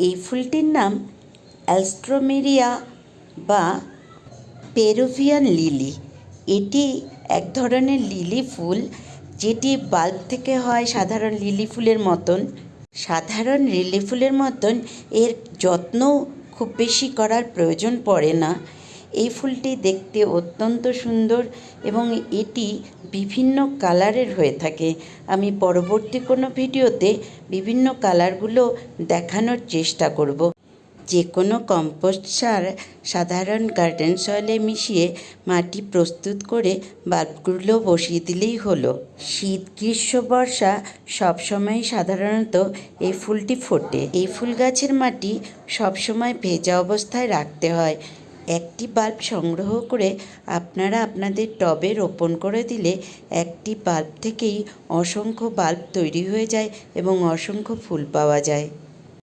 এই ফুলটির নাম অ্যালস্ট্রোমেরিয়া বা পেরুভিয়ান লিলি। এটি এক ধরনের লিলি ফুল, যেটি বাল্ব থেকে হয় সাধারণ লিলি ফুলের মতন। সাধারণ লিলি ফুলের মতন এর যত্ন খুব বেশি করার প্রয়োজন পড়ে না। এই ফুলটি দেখতে অত্যন্ত সুন্দর এবং এটি বিভিন্ন কালারের হয়ে থাকে। আমি পরবর্তী কোনো ভিডিওতে বিভিন্ন কালারগুলো দেখানোর চেষ্টা করব। যে কোনো কম্পোস্ট সার সাধারণ গার্ডেন সয়েলে মিশিয়ে মাটি প্রস্তুত করে বাল্বগুলো বসিয়ে দিলেই হলো। শীত, গ্রীষ্ম, বর্ষা সবসময় সাধারণত এই ফুলটি ফোটে। এই ফুল গাছের মাটি সবসময় ভেজা অবস্থায় রাখতে হয়। একটি বাল্ব সংগ্রহ করে আপনারা আপনাদের টবে রোপণ করে দিলে একটি বাল্ব থেকেই অসংখ্য বাল্ব তৈরি হয়ে যায় এবং অসংখ্য ফুল পাওয়া যায়।